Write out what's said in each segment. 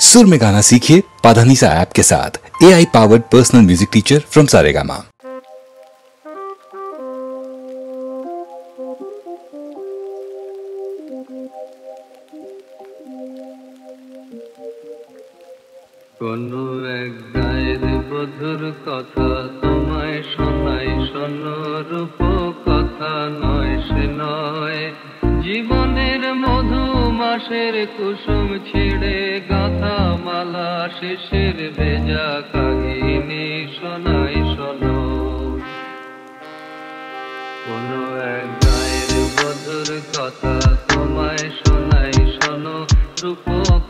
सुर में गाना सीखिए पाधानीसा ऐप के साथ। AI powered personal music teacher from Saregama. কোনো এক গায়ের বধুর কথা তোমায় শোনাই, শোনো রূপ কথা নয় সে নয়। জীবনের মধু মাসের কুসুম ছিঁড়ে গাঁথা মালা শিশির ভেজা কাহিনী শোনাই শোনো। কোনো এক গায়ের বধুর কথা তোমায় শোনাই, শোনো রূপ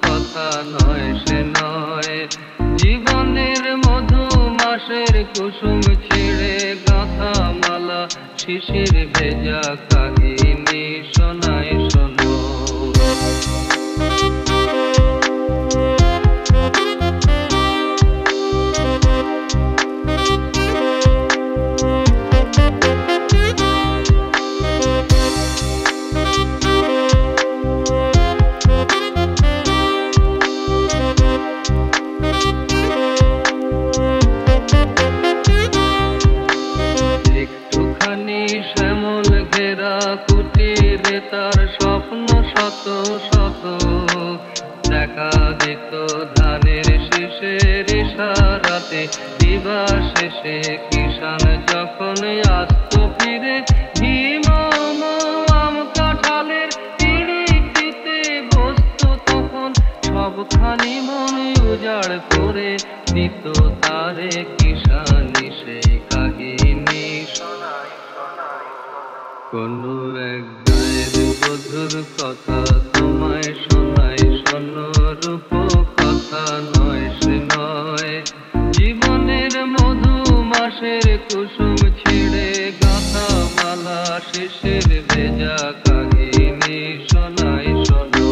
কথা নয় সে নয়। জীবনের মধু মাসের কুসুম ছিঁড়ে গাঁথা মালা শিশির ভেজা কাহিনী শোনাই শোনো। তার স্বপ্ন শত শত দেখা দিত ধানের শেষের ইশারাতে। দিবা শেষে কিষান যখন আসত ফিরে, ভীম আম কাঁঠালের পিড়িক দিতে বসত তখন সবখানি মন উজাড় করে দিত তারে কিষানি সেই কাহিনী শোনাই। কোনো এক গায়ের বধুর কথা তোমায় শোনাই, শোনো রূপ কথা নয় সে নয়। জীবনের মধু মাসের কুসুম ছিঁড়ে গাঁথা মালা শিশির ভেজা কাহিনী শোনাই শোনো।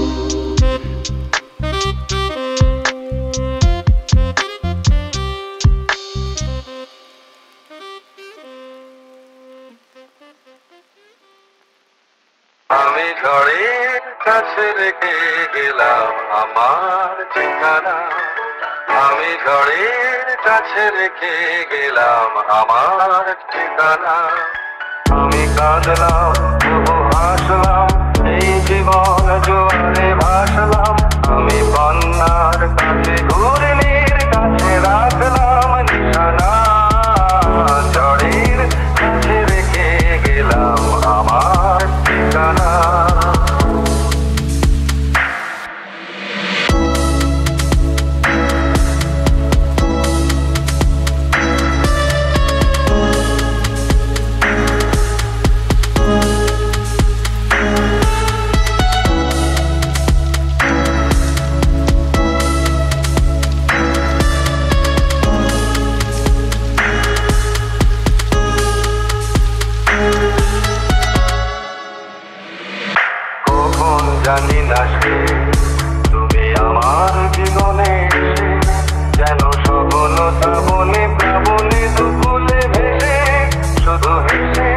আমি ঝড়ের কাছে রেখে গেলাম আমার ঠিকানা, আমি ঝড়ের কাছে রেখে গেলাম আমার ঠিকানা। আমি কাঁদলাম তবু হাসলাম, এই জীবন জোয়ারে ভাসলাম। আমি বন্যার কাছে ঘূর্ণির কাছে রাখলাম নিশানা, ঝড়ের কাছে রেখে গেলাম আমার ঠিকানা। জানি না সে তুমি আমার জীবনে যেন সবন শ্রাবণে প্লাবনে দুকুলে ভেসে, শুধু হেসে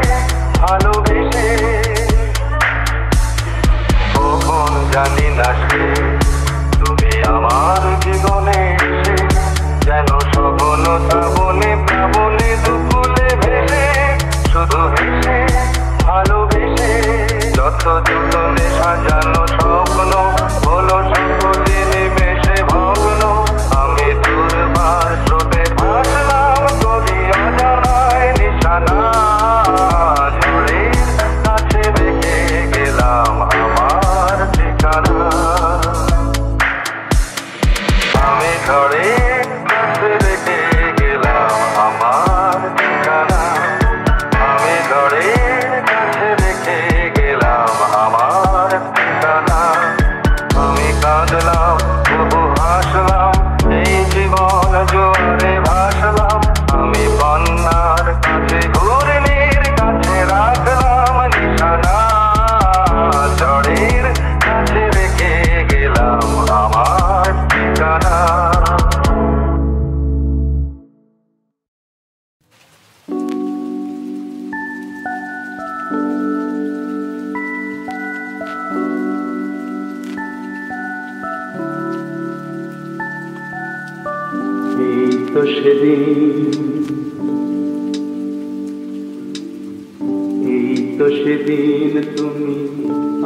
ভালোবেসে। কখন জানি না সে তুমি আমার জীবনে যেন সবন শ্রাবণে প্লাবনে দুকুলে ভেসে, শুধু হেসে ভালোবেসে। যত যতনে সাজানো স্বপ্ন হলো সকলে নিমেষে ভগ্ন। আমি দুর্বার স্রোতে ভাসলাম করি অজানায় নিশানা, ঝড়ের কাছে রেখে গেলাম আমার ঠিকানা। আমি ঝড়ের কাছে রেখে গেলাম আমার ঠিকানা, আমি ঝড়ের কাছে রেখে গেলাম আমার ঠিকানা। তো সেদিন, এই তো সেদিন তুমি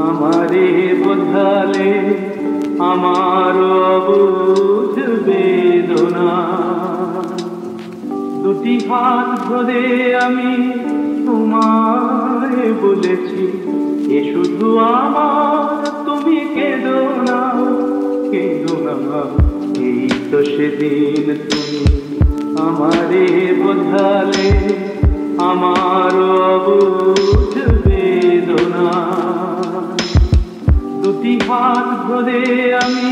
আমারে বোঝালে আমার অবুঝ বেদনা। দুটি হাত ধরে আমি তোমায় বলেছি, এ শুধু আমার, তুমি কেঁদো না, কেঁদো না। এই তো সেদিন তুমি আমারে বোঝালে আমার অবুঝ বেদনা। দুটি হাত ধরে আমি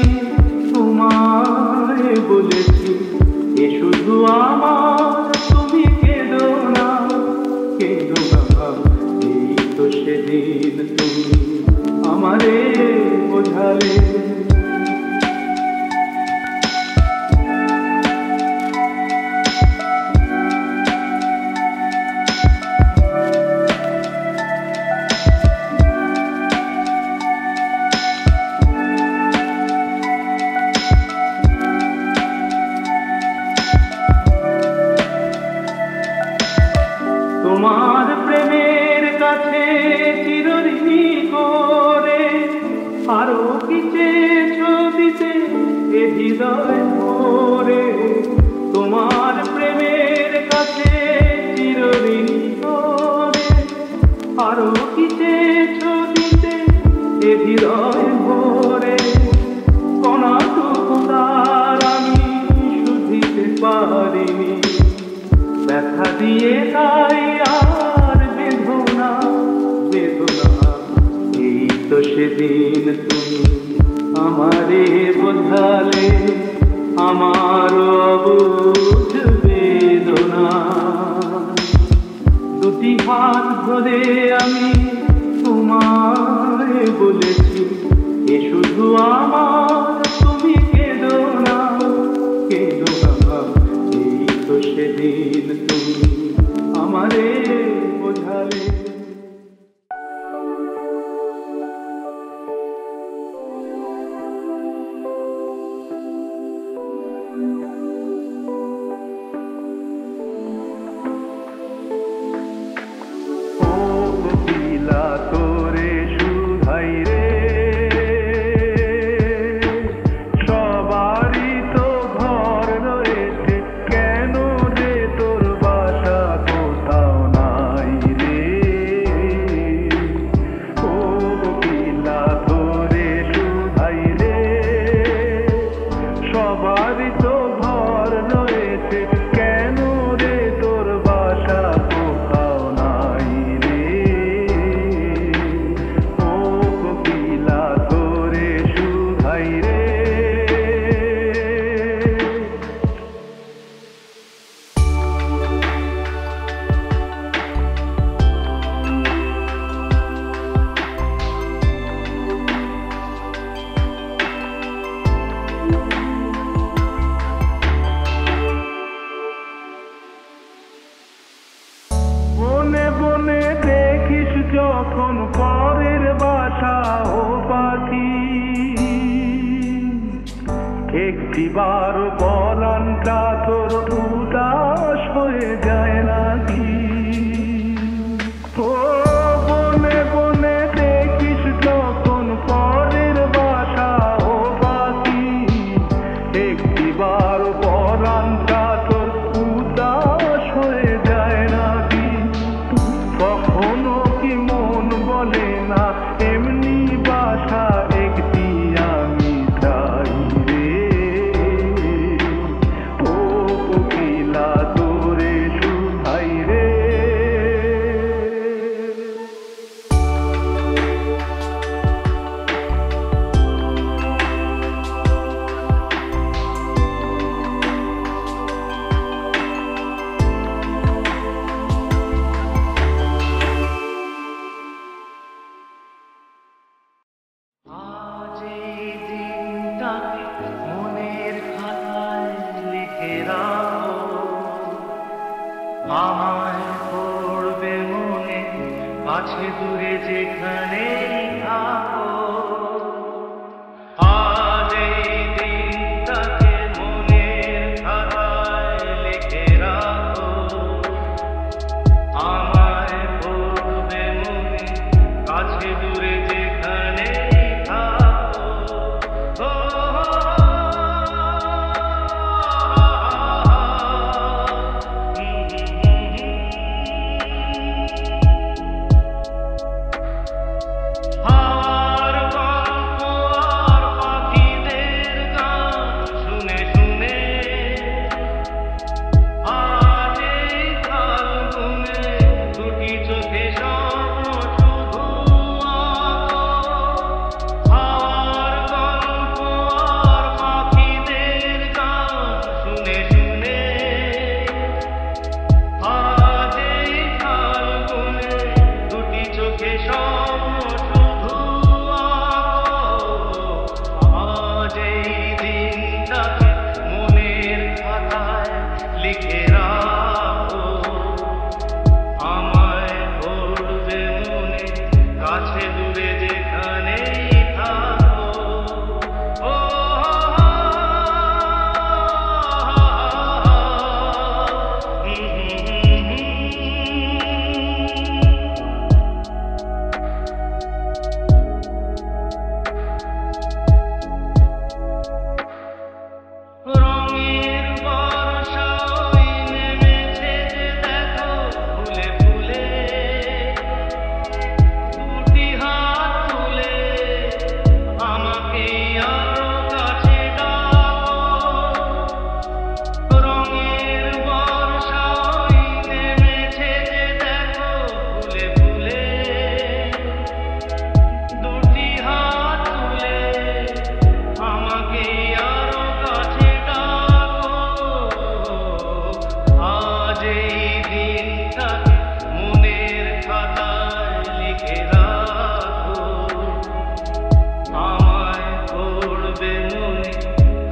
তোমায় বলেছি, এ শুধু আমার, তুমি কেঁদো না, কেঁদো না। এই তো সেদিন তুমি আমারে বোঝালে। তোমার প্রেমের কাছে চিরঋণী করে আরো কি চেয়েছো দিতে এ হৃদয় ভরে। তোমার প্রেমের কাছে চিরঋণী করে আরো কি চেয়েছো দিতে এ হৃদয় ভরে। কণাটুকু তার আমি শুধিতে পারিনি, ব্যথা দিয়ে তাই আর বেদনা, বেদনা। এই তো সেদিন তুমি আমারে বোঝালে আমার অবুঝ বেদনা। দুটি হাত ধরে আমি তোমায় বলেছি, এ শুধু আমার, তুমি কেঁদো না, কেঁদো না। এই তো সেদিন তুমি আমারে বোঝালে। তোরে সুধাই রে, সবারই তো ঘর রয়েছে, কেন রে তোর বাসা কোথাও নাই রে। ও পিলা তোরে সুধাই রে, সবারই তো ঘর রয়েছে, কেন রে তোর বাসা কোথাও নাই রে। বনে বনে দেখিস যখন পরের বাসা ও পাখি, একটিবার পরানটা তোর উদাস হয়ে যায় নাকি। ও বনে বনে দেখিস যখন পরের বাসা ও পাখি, একটিবার পরানটা তোর উদাস হয়ে যায় নাকি। কখনো কি মন বলে না এমনি বাসা একটি আমি চাই রে। ও কোকিলা তোরে সুধাই রে। আজ এই দিনটাকে মনের খাতায় লিখে রাখো, আমায় পড়বে মনে, আছে দূরে যেখানেই থাকো। আজ এই দিনটাকে মনের খাতায়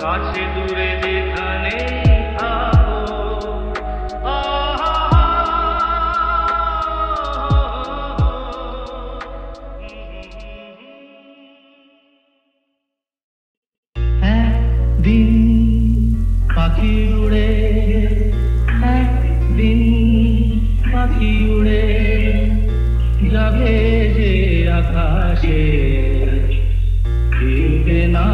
কাছে দূরে যেখানে থাকো একদিন পাখি উড়ে একদিন পাখি উড়ে যাবে যে আকাশে ফিরবে না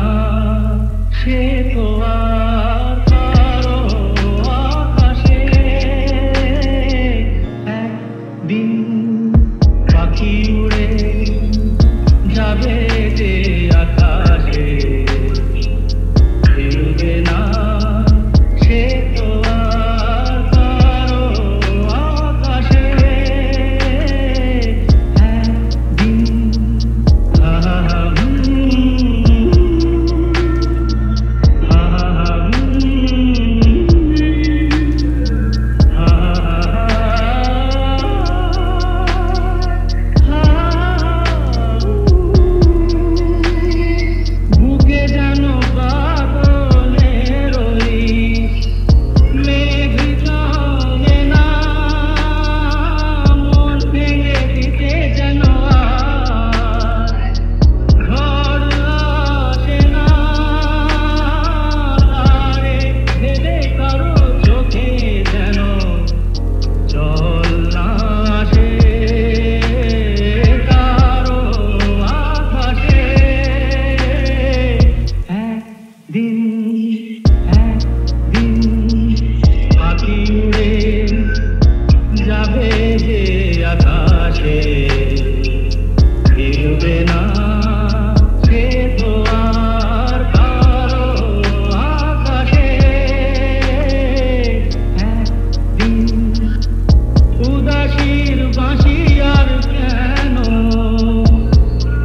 সে তো আর কারো আকাশে একদিন পাখি উড়ে যাবে যে আকাশে ফিরবে না সে তো আর কারো আকাশে একদিন বুকে যেন বাদলের ওই মেঘ জমে না মন ভেঙে দিতে যেন আর ঝড় আসে না তারে ভেবে কারো চোখে যেন জল না আসে কারো আকাশে একদিন একদিন পাখি উড়ে যাবে যে আকাশে ফিরবে না সে তো আর কারো আকাশে একদিন উদাসীর বাঁশি আর কেন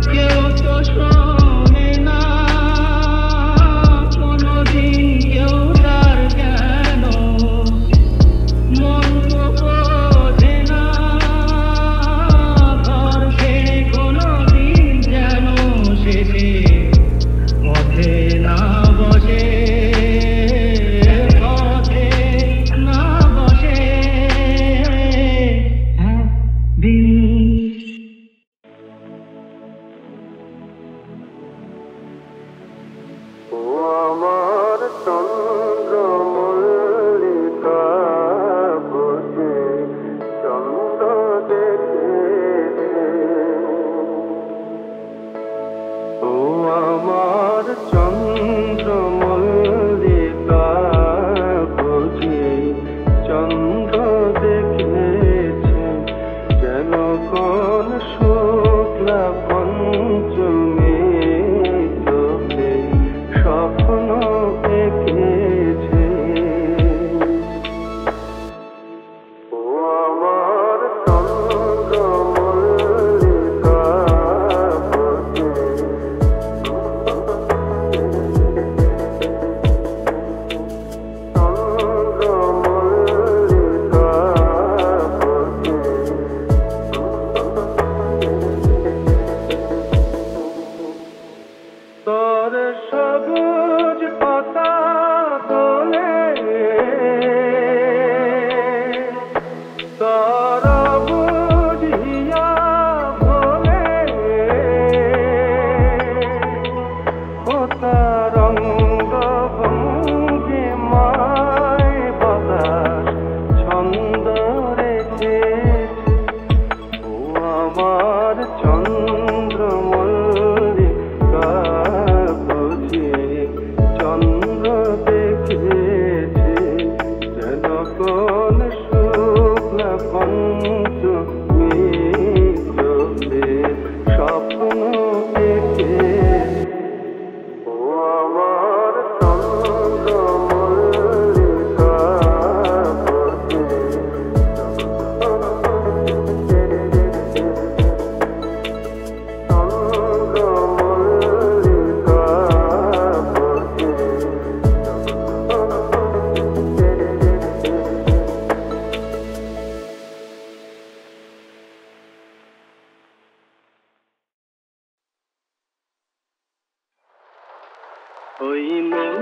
কেউ তো শোনে না কোনোদিন কেউ তার কেন মন তো বোঝে না ঘর ছেড়ে কোনোদিন যেন শেষে পথে না বসে পথে না বসে একদিন ও আমার চন্দ্রমল্লিকা বুঝি চন্দ্র দেখে ও আমার চন্দ্রমল্লিকা বুঝি চন্দ্র দেখেছে যেন কোন শুক্লা পঞ্চমী চোখে স্বপ্ন এঁকেছে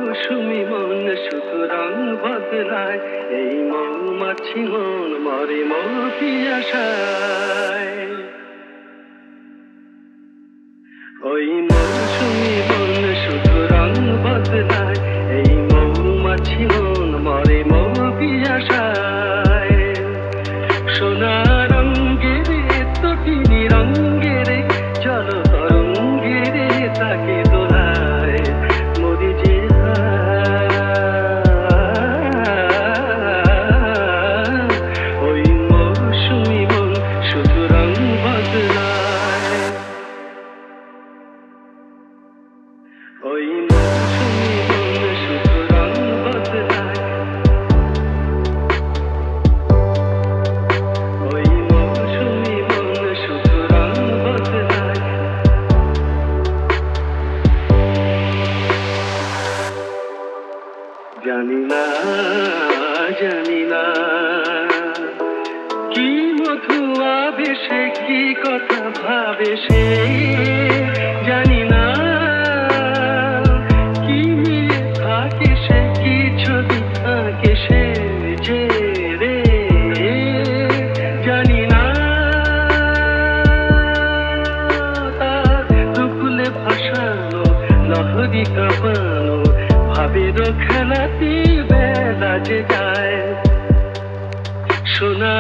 মৌসুমি মন শুধু রং বদলায়, এই মৌমাছি মন মরে মৌ পিয়াসায়। ওই মৌসুমি মন শুধু রং বদলায়, এই মৌমাছি মন মরে মৌ পিয়াসায়। সোনা রঙ্গের তটিনী রঙ্গের জল তরঙ্গের তাকে দোলায় মরি যে ওই মৌসুমি মন শুধু রং বদলায়। ওই মৌসুমি মন শুধু রং বদলায়, ওই মৌসুমি মন শুধু রং বদলায়। জানি না জানি না কি মধু আবেশে কি কথা ভাবে সে, জানি না কি মিলে থাকে সে কি ছবি আঁকে সে যে রে, জানি না তার দুকুলে ভাসানো লহরি কাঁপানো ভাবের খেলাতে বেলা যে যায়। সোনা